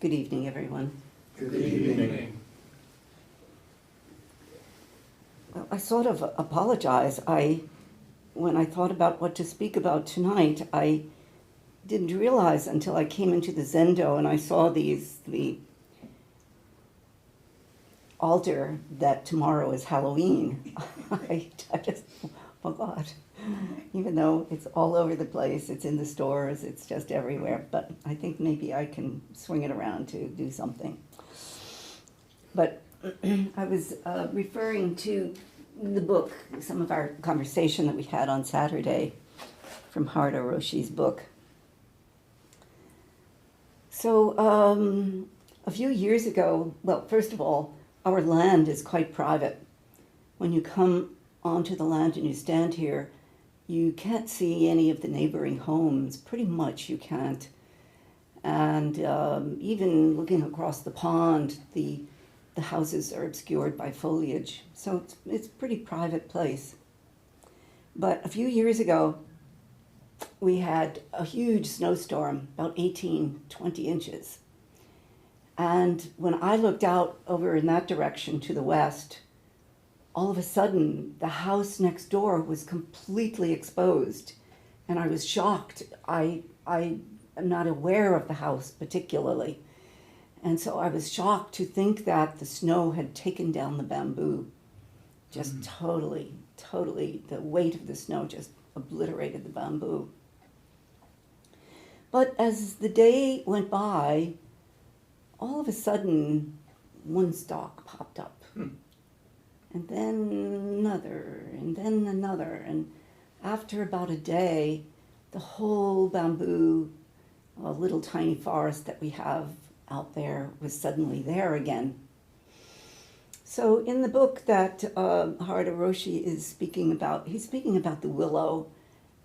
Good evening, everyone. Good evening. Well, I sort of apologize. When I thought about what to speak about tonight, I didn't realize until I came into the Zendo and I saw the altar that tomorrow is Halloween. I just forgot. Even though it's all over the place, it's in the stores, it's just everywhere. But I think maybe I can swing it around to do something. But I was referring to the book, some of our conversation that we had on Saturday from Eido Roshi's book. So a few years ago, well, first of all, our land is quite private. When you come onto the land and you stand here, you can't see any of the neighboring homes. Pretty much you can't. And even looking across the pond, the houses are obscured by foliage. So it's a pretty private place. But a few years ago, we had a huge snowstorm, about 18, 20 inches. And when I looked out over in that direction to the west, all of a sudden, the house next door was completely exposed. And I was shocked. I am not aware of the house particularly. And so I was shocked to think that the snow had taken down the bamboo. Just totally, the weight of the snow just obliterated the bamboo. But as the day went by, all of a sudden, one stalk popped up. And then another, and then another. And after about a day, the whole bamboo, little tiny forest that we have out there was suddenly there again. So in the book that Eido Roshi is speaking about, he's speaking about the willow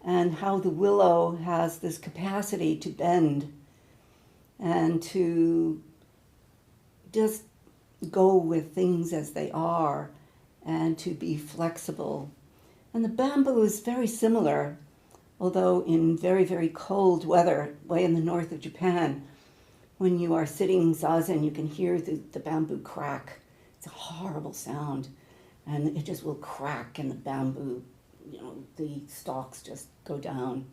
and how the willow has this capacity to bend and to just go with things as they are and to be flexible. And the bamboo is very similar, although in very, very cold weather, way in the north of Japan, when you are sitting zazen, you can hear the bamboo crack. It's a horrible sound, and it just will crack, and the bamboo, the stalks just go down.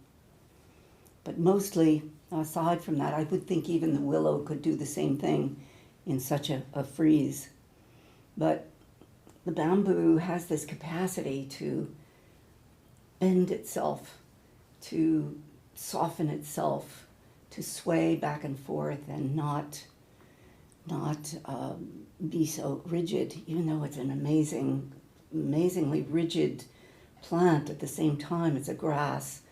But mostly, aside from that, I would think even the willow could do the same thing in such a freeze. But the bamboo has this capacity to bend itself, to soften itself, to sway back and forth and not be so rigid, even though it's an amazingly rigid plant. At the same time, it's a grass.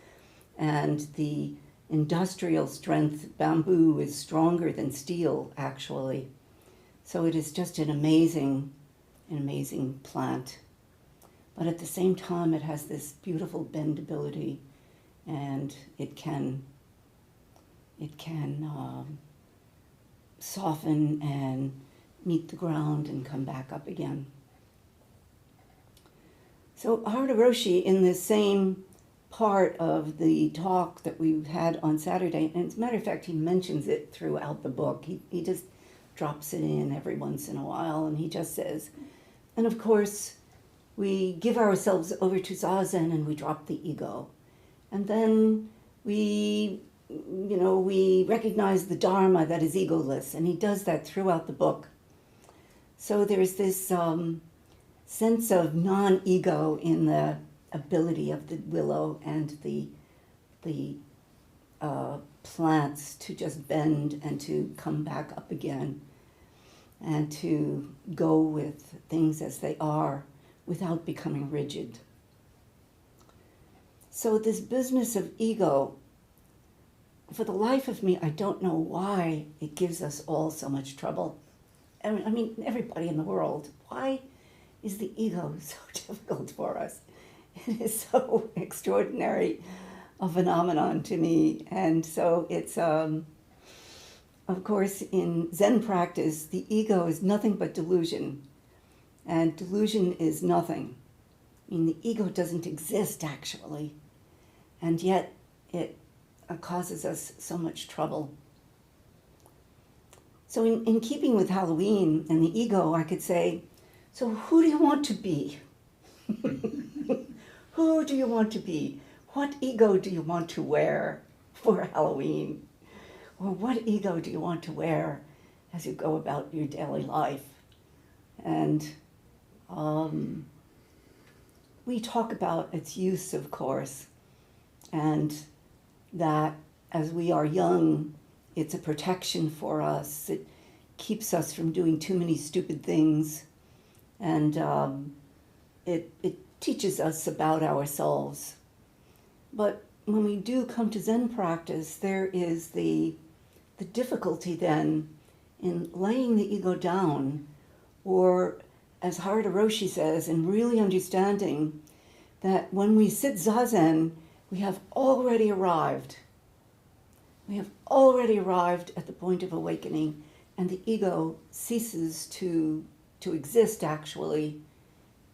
And the industrial strength bamboo is stronger than steel, actually. So it is just an amazing plant. But at the same time, it has this beautiful bendability, and it can soften and meet the ground and come back up again. So Eido Roshi, in the same part of the talk that we had on Saturday, and as a matter of fact, he mentions it throughout the book. He just drops it in every once in a while, and he just says, and of course, we give ourselves over to zazen and we drop the ego. And then we recognize the Dharma that is egoless, and he does that throughout the book. So there's this sense of non-ego in the ability of the willow and the plants to just bend and to come back up again and to go with things as they are without becoming rigid. So this business of ego, for the life of me, I don't know why it gives us all so much trouble. I mean, everybody in the world. Why is the ego so difficult for us? It is so extraordinary a phenomenon to me. And so it's, of course, in Zen practice, the ego is nothing but delusion. And delusion is nothing. I mean, the ego doesn't exist, actually. And yet, it causes us so much trouble. So in keeping with Halloween and the ego, I could say, so who do you want to be? Who do you want to be? What ego do you want to wear for Halloween? Or what ego do you want to wear as you go about your daily life? And we talk about its use, of course, and that as we are young, it's a protection for us. It keeps us from doing too many stupid things, and it teaches us about ourselves. But when we do come to Zen practice, there is the difficulty then in laying the ego down, or as Harada Roshi says, in really understanding that when we sit Zazen, we have already arrived. We have already arrived at the point of awakening, and the ego ceases to exist actually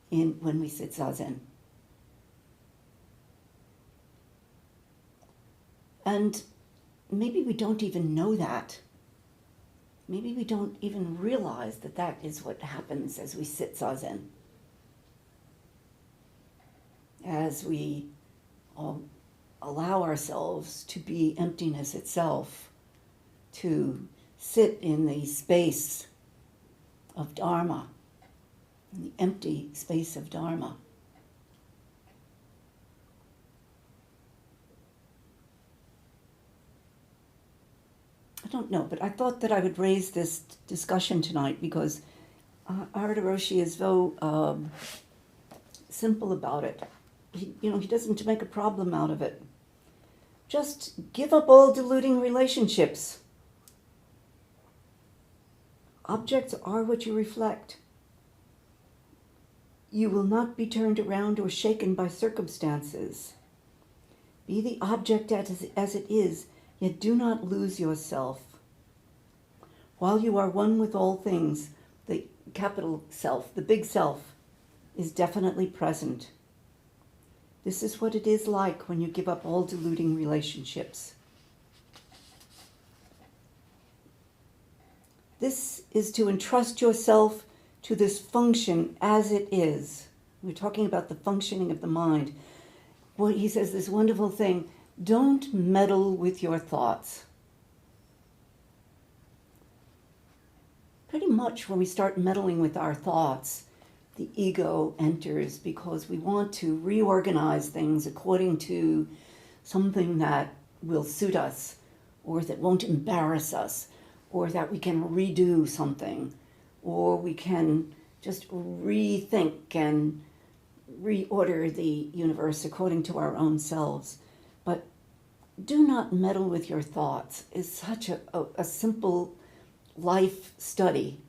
when we sit Zazen. And maybe we don't even know that. Maybe we don't even realize that that is what happens as we sit Zazen. As we allow ourselves to be emptiness itself, to sit in the space of Dharma, in the empty space of Dharma. I don't know, but I thought that I would raise this discussion tonight because Harada Roshi is so simple about it. He doesn't make a problem out of it. Just give up all deluding relationships. Objects are what you reflect. You will not be turned around or shaken by circumstances. Be the object as it is, yet do not lose yourself. While you are one with all things, the capital self, the big self, is definitely present. This is what it is like when you give up all deluding relationships. This is to entrust yourself to this function as it is. We're talking about the functioning of the mind. Well, he says this wonderful thing, don't meddle with your thoughts. Pretty much when we start meddling with our thoughts, the ego enters because we want to reorganize things according to something that will suit us, or that won't embarrass us, or that we can redo something, or we can just rethink and reorder the universe according to our own selves. But do not meddle with your thoughts is such a simple life study.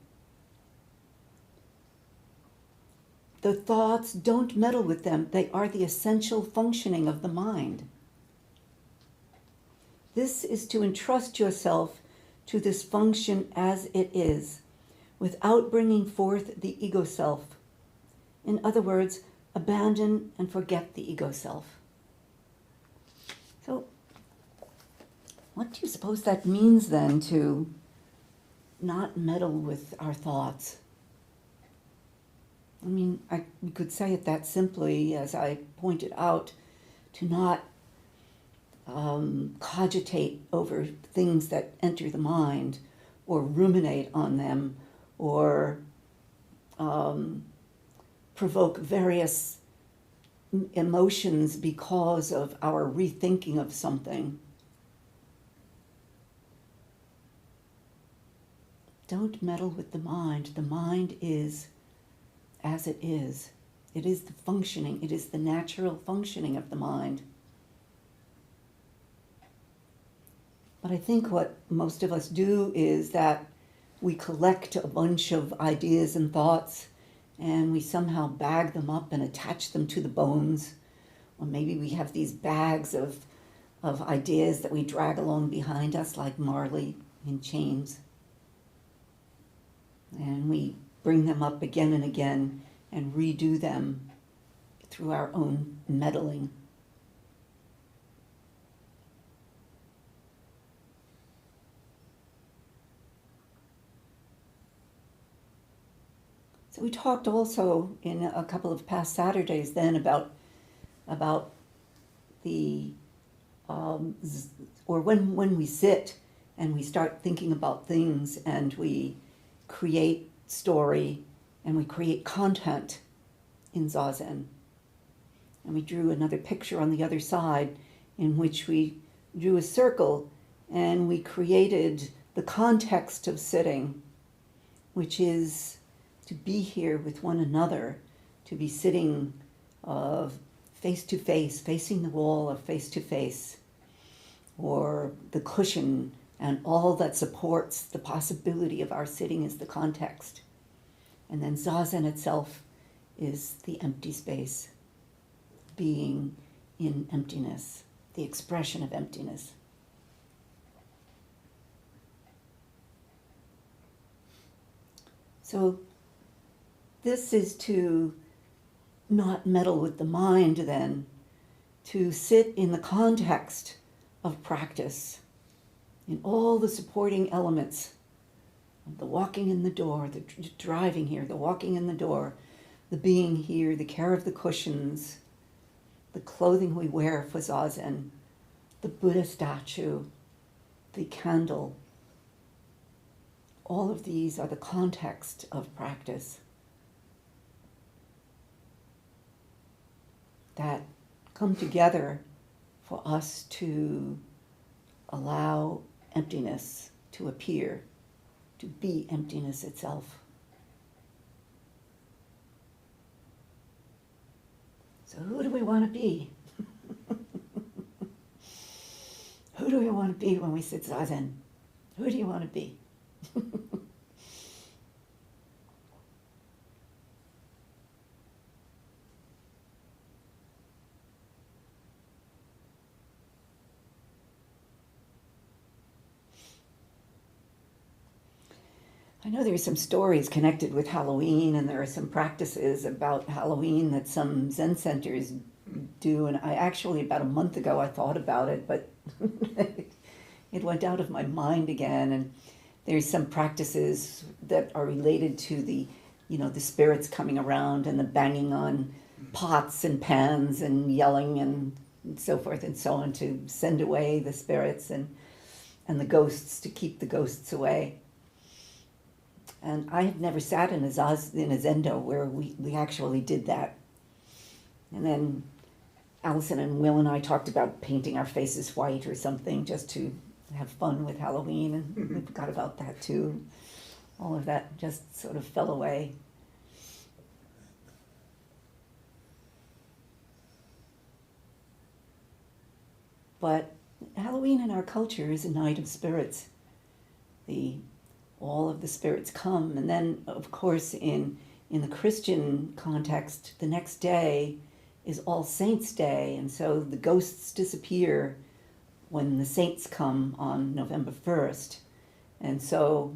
The thoughts, don't meddle with them. They are the essential functioning of the mind. This is to entrust yourself to this function as it is, without bringing forth the ego self. In other words, abandon and forget the ego self. So, what do you suppose that means then, to not meddle with our thoughts? I mean, we could say it that simply, as I pointed out, to not cogitate over things that enter the mind, or ruminate on them, or provoke various emotions because of our rethinking of something. Don't meddle with the mind. The mind is as it is. It is the functioning, it is the natural functioning of the mind. But I think what most of us do is that we collect a bunch of ideas and thoughts, and we somehow bag them up and attach them to the bones. Or maybe we have these bags of ideas that we drag along behind us like Marley in chains. And we bring them up again and again and redo them through our own meddling. So we talked also in a couple of past Saturdays then about the or when we sit and we start thinking about things and we create story and we create content in Zazen. And we drew another picture on the other side in which we drew a circle and we created the context of sitting, which is to be here with one another, to be sitting face to face, facing the wall or face to face, or the cushion and all that supports the possibility of our sitting is the context. And then Zazen itself is the empty space, being in emptiness, the expression of emptiness. So this is to not meddle with the mind then, to sit in the context of practice, in all the supporting elements of the walking in the door, the driving here, the walking in the door, the being here, the care of the cushions, the clothing we wear for Zazen, the Buddha statue, the candle. All of these are the context of practice that come together for us to allow emptiness to appear, to be emptiness itself. So who do we want to be? Who do we want to be when we sit Zazen? Who do you want to be? I know there are some stories connected with Halloween, and there are some practices about Halloween that some Zen centers do, and I actually, about a month ago, I thought about it, but it went out of my mind again, and there's some practices that are related to the spirits coming around and the banging on pots and pans and yelling and so forth and so on to send away the spirits and the ghosts, to keep the ghosts away. And I have never sat in a zendo where we actually did that. And then Allison and Will and I talked about painting our faces white or something just to have fun with Halloween, and we forgot about that too. All of that just sort of fell away. But Halloween in our culture is a night of spirits. All of the spirits come, and then of course in the Christian context, the next day is All Saints' Day, and so the ghosts disappear when the saints come on November 1st. And so,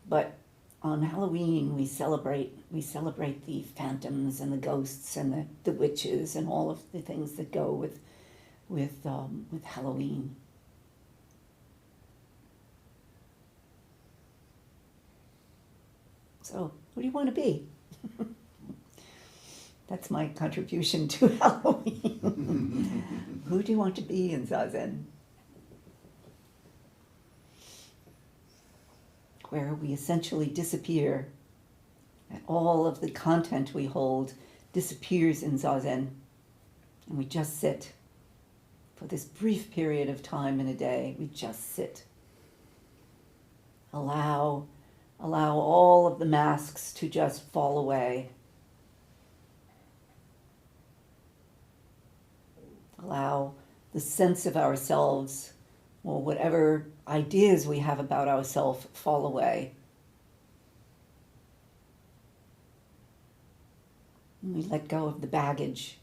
but on Halloween we celebrate the phantoms and the ghosts and the witches and all of the things that go with Halloween. So, who do you want to be? That's my contribution to Halloween. Who do you want to be in Zazen? Where we essentially disappear, and all of the content we hold disappears in Zazen, and we just sit. For this brief period of time in a day, we just sit. Allow all of the masks to just fall away. Allow the sense of ourselves, or whatever ideas we have about ourselves, fall away. And we let go of the baggage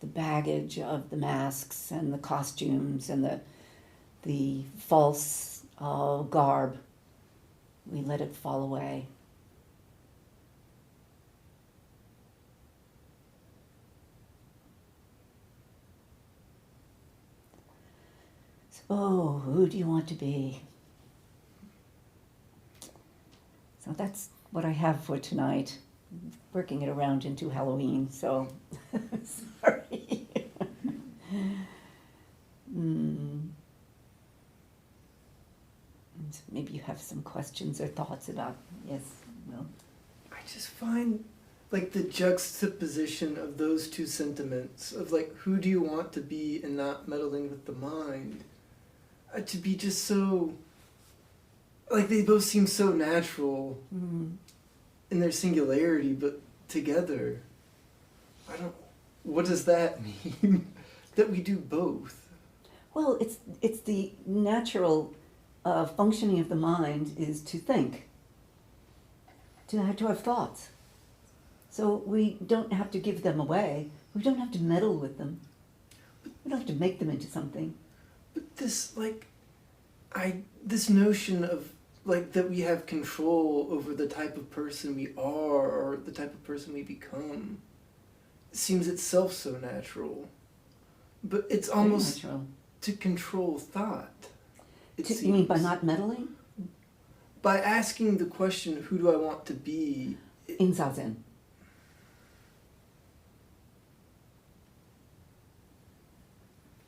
of the masks and the costumes and the false garb. We let it fall away. So, who do you want to be? So that's what I have for tonight. Working it around into Halloween, so sorry. And maybe you have some questions or thoughts about, yes, well. I just find like the juxtaposition of those two sentiments of like who do you want to be and not meddling with the mind to be just so like they both seem so natural in their singularity, but together what does that mean? That we do both? Well, it's the natural functioning of the mind is to think, to have thoughts. So we don't have to give them away. We don't have to meddle with them. We don't have to make them into something. But this this notion of like that we have control over the type of person we are or the type of person we become seems itself so natural. But it's almost to control thought. You mean by not meddling? By asking the question, who do I want to be? In Zazen.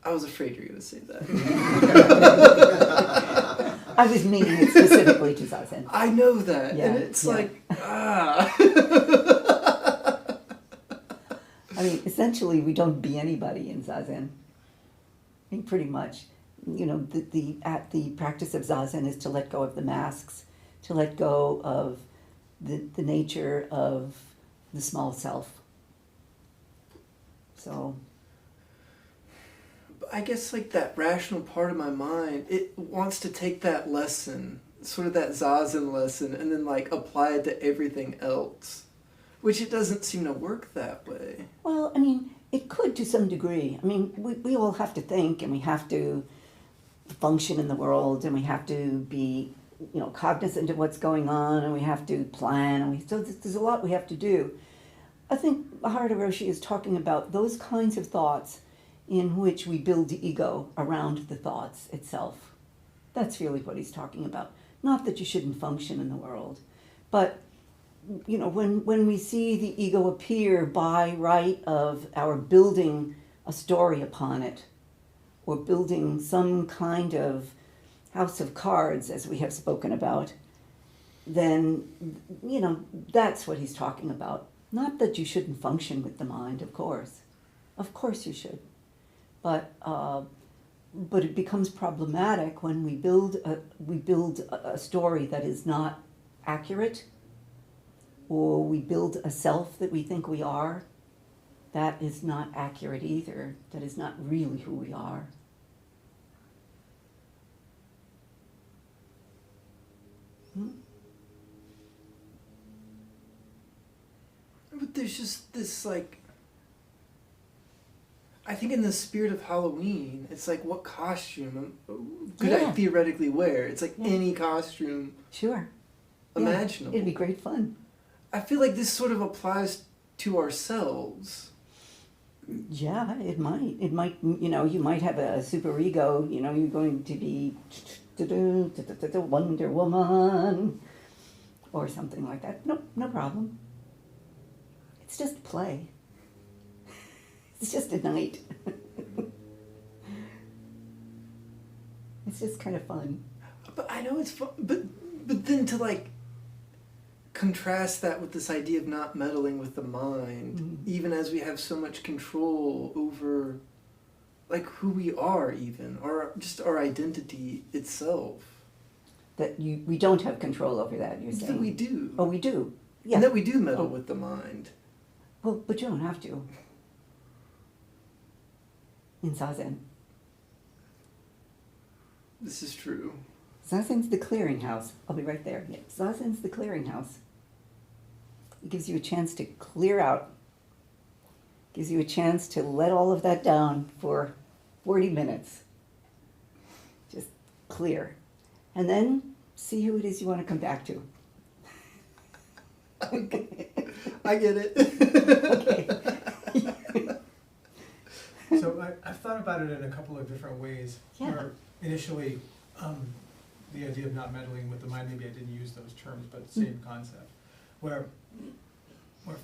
I was afraid you were going to say that. I was meaning it specifically to Zazen. I know that. Yeah, and it's yeah. like, I mean, essentially, we don't be anybody in Zazen. I mean, pretty much. You know, the practice of Zazen is to let go of the masks, to let go of the nature of the small self. So... I guess like that rational part of my mind, it wants to take that lesson, sort of that Zazen lesson, and then like apply it to everything else, which it doesn't seem to work that way. Well, I mean, it could to some degree. I mean, we all have to think, and we have to function in the world, and we have to be, you know, cognizant of what's going on, and we have to plan, and so there's a lot we have to do. I think Maharada Roshi is talking about those kinds of thoughts in which we build the ego around the thoughts itself. That's really what he's talking about. Not that you shouldn't function in the world, but you know, when we see the ego appear by right of our building a story upon it, or building some kind of house of cards, as we have spoken about, then, you know, that's what he's talking about. Not that you shouldn't function with the mind, of course. Of course you should. But it becomes problematic when we build a story that is not accurate, or we build a self that we think we are. That is not accurate either. That is not really who we are. But there's just this like, I think in the spirit of Halloween, it's like what costume could I theoretically wear? It's like any costume imaginable. It'd be great fun. I feel like this sort of applies to ourselves. Yeah, it might. It might, you know, you might have a super ego, you know, you're going to be Wonder Woman or something like that. No problem. It's just play. It's just a night. It's just kind of fun. But I know it's fun. But then to like contrast that with this idea of not meddling with the mind, even as we have so much control over like who we are, even, or just our identity itself. That we don't have control over that, you're saying? That we do. Oh, we do. Yeah. And that we do meddle with the mind. Well, but you don't have to. In Zazen. This is true. Zazen's the clearinghouse. I'll be right there. Yeah. Zazen's the clearinghouse. It gives you a chance to clear out. Gives you a chance to let all of that down for 40 minutes. Just clear. And then see who it is you want to come back to. Okay. I get it. Okay. So I've thought about it in a couple of different ways. Yeah. Where initially, the idea of not meddling with the mind, maybe I didn't use those terms, but same concept. where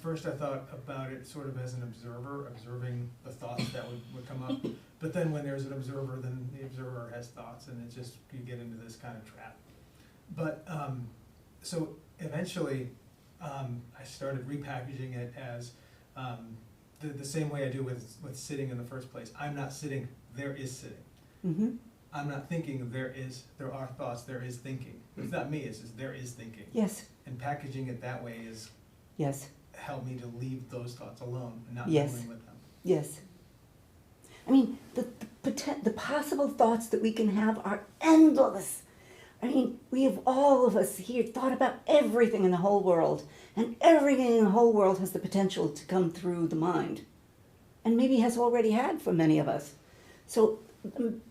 first I thought about it sort of as an observer, observing the thoughts that would come up. But then when there's an observer, then the observer has thoughts, and it just, you get into this kind of trap. But, so eventually, I started repackaging it as the same way I do with sitting in the first place. I'm not sitting, there is sitting. Mm-hmm. I'm not thinking, there are thoughts, there is thinking. It's not me, it's just there is thinking. Yes. And packaging it that way is Yes. helped me to leave those thoughts alone and not Yes. dealing with them. Yes. I mean, the possible thoughts that we can have are endless. I mean, we have, all of us here, thought about everything in the whole world, and everything in the whole world has the potential to come through the mind, and maybe has already had for many of us. So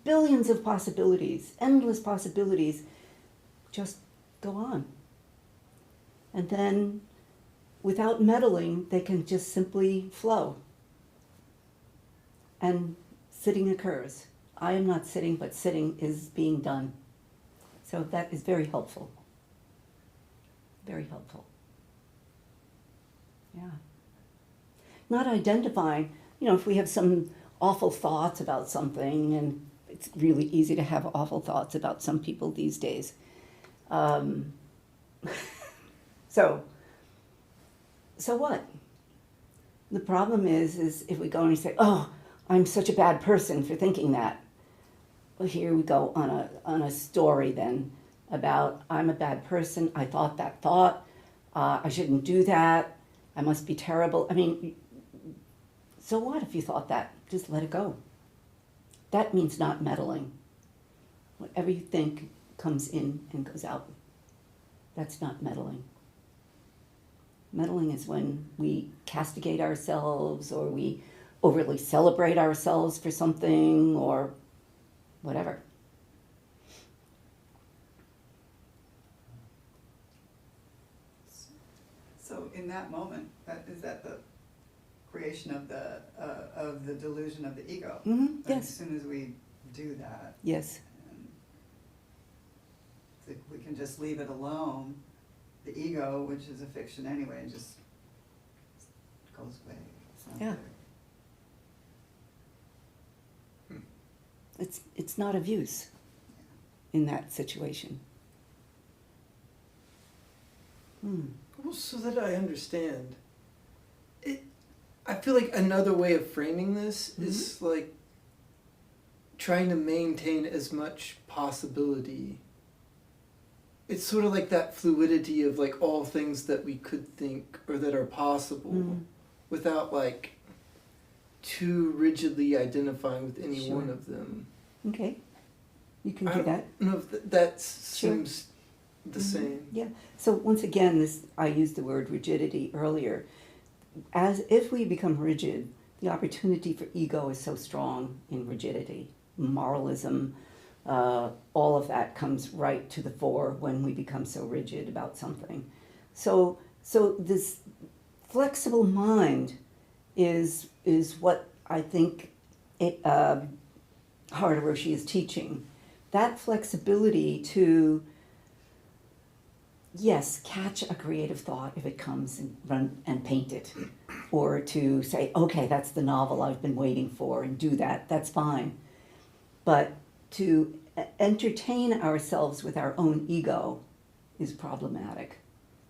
billions of possibilities, endless possibilities, just go on. And then, without meddling, they can just simply flow. And sitting occurs. I am not sitting, but sitting is being done. So that is very helpful. Very helpful. Yeah. Not identifying, if we have some awful thoughts about something, and it's really easy to have awful thoughts about some people these days. So what? The problem is if we go and say, oh, I'm such a bad person for thinking that. Well, here we go on a story then about, I'm a bad person, I thought that thought, I shouldn't do that, I must be terrible. I mean, so what if you thought that? Just let it go. That means not meddling. Whatever you think comes in and goes out. That's not meddling. Meddling is when we castigate ourselves, or we overly celebrate ourselves for something, or whatever. So in that moment, is that the creation of the delusion of the ego? Mm-hmm. And Yes. as soon as we do that, Yes. and we can just leave it alone, the ego, which is a fiction anyway, just goes away. It's not Yeah. there. It's not of use in that situation. Well, so that I understand, I feel like another way of framing this is like trying to maintain as much possibility. It's sort of like that fluidity of like all things that we could think or that are possible without like too rigidly identifying with any Sure. one of them. Okay. You can do that. I don't know if that Sure. seems the same. Yeah. So once again, I used the word rigidity earlier. As if we become rigid, the opportunity for ego is so strong in rigidity. Moralism, all of that comes right to the fore when we become so rigid about something. So this flexible mind is what I think Hara Roshi is teaching. That flexibility to, yes, catch a creative thought if it comes and run and paint it. Or to say, okay, that's the novel I've been waiting for, and do that, that's fine. But to entertain ourselves with our own ego is problematic.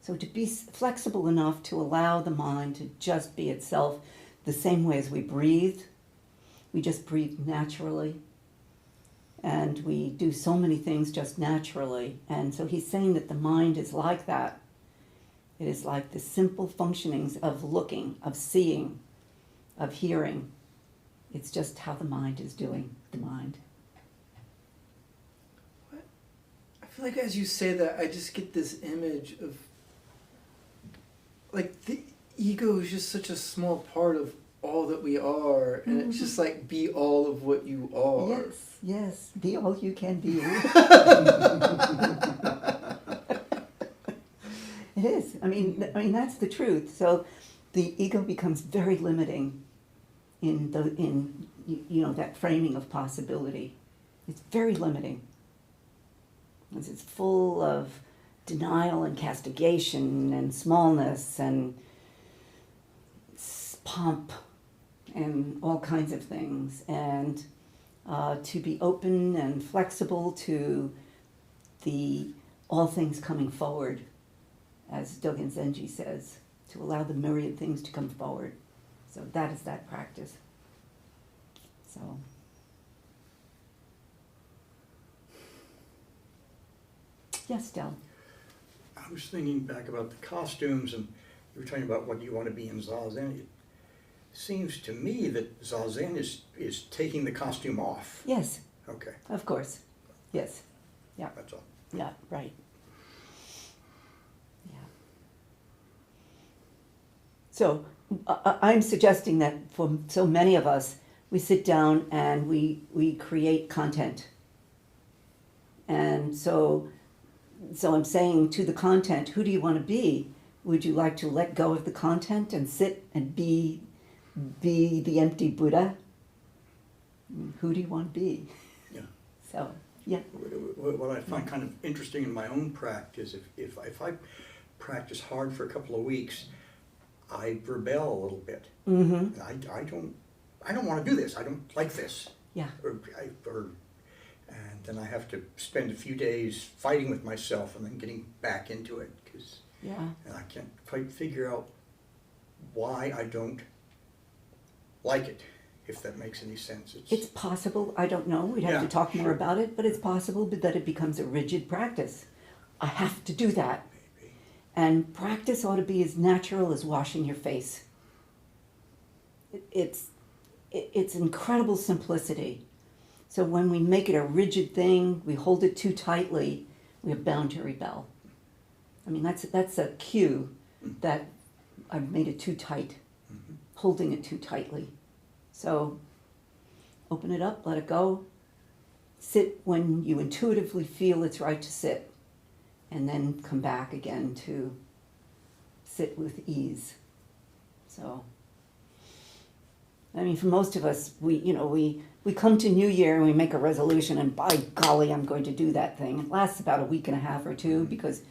So to be flexible enough to allow the mind to just be itself the same way as we breathe. We just breathe naturally. And we do so many things just naturally. And so he's saying that the mind is like that. It is like the simple functionings of looking, of seeing, of hearing. It's just how the mind is doing the mind. I feel like as you say that, I just get this image of like the ego is just such a small part of all that we are, and it's just like be all of what you are. Yes, be all you can be. It is. I mean that's the truth. So the ego becomes very limiting in that framing of possibility. It's very limiting. It's full of denial and castigation and smallness and pomp and all kinds of things, and to be open and flexible to the all things coming forward, as Dogen Zenji says, to allow the myriad things to come forward. So that is that practice. So. Yes, Del. I was thinking back about the costumes, and you were talking about what you want to be in Zazen. It seems to me that Zazen is taking the costume off. Yes, Okay, of course. Yes. Yeah. that's all. Yeah, right. Yeah. So I'm suggesting that for so many of us, we sit down and we create content. And so I'm saying to the content, who do you want to be? Would you like to let go of the content and sit and be the empty Buddha? Who do you want to be? Yeah. So, yeah. What I find kind of interesting in my own practice, if I practice hard for a couple of weeks, I rebel a little bit. Mm-hmm. I don't want to do this. I don't like this. Yeah. And then I have to spend a few days fighting with myself and then getting back into it, Yeah. and I can't quite figure out why I don't like it, if that makes any sense. It's possible, I don't know, we'd have to Yeah, talk more sure. about it, but it's possible that it becomes a rigid practice. I have to do that. Maybe. And practice ought to be as natural as washing your face. It's incredible simplicity. So when we make it a rigid thing, we hold it too tightly, we are bound to rebel. I mean, that's a cue that I've made it too tight, holding it too tightly. So open it up, let it go. Sit when you intuitively feel it's right to sit, and then come back again to sit with ease. So, I mean, for most of us, we come to New Year and we make a resolution, and by golly, I'm going to do that thing. It lasts about a week and a half or two because,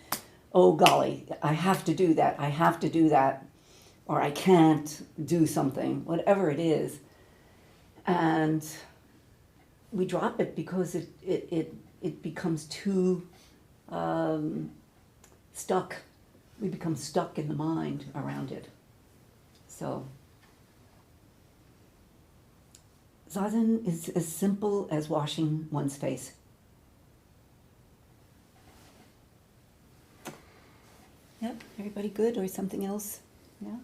oh golly, I have to do that, or I can't do something, whatever it is. And we drop it because it becomes too stuck. We become stuck in the mind around it. So Zazen is as simple as washing one's face. Yep, everybody good or something else? Yeah?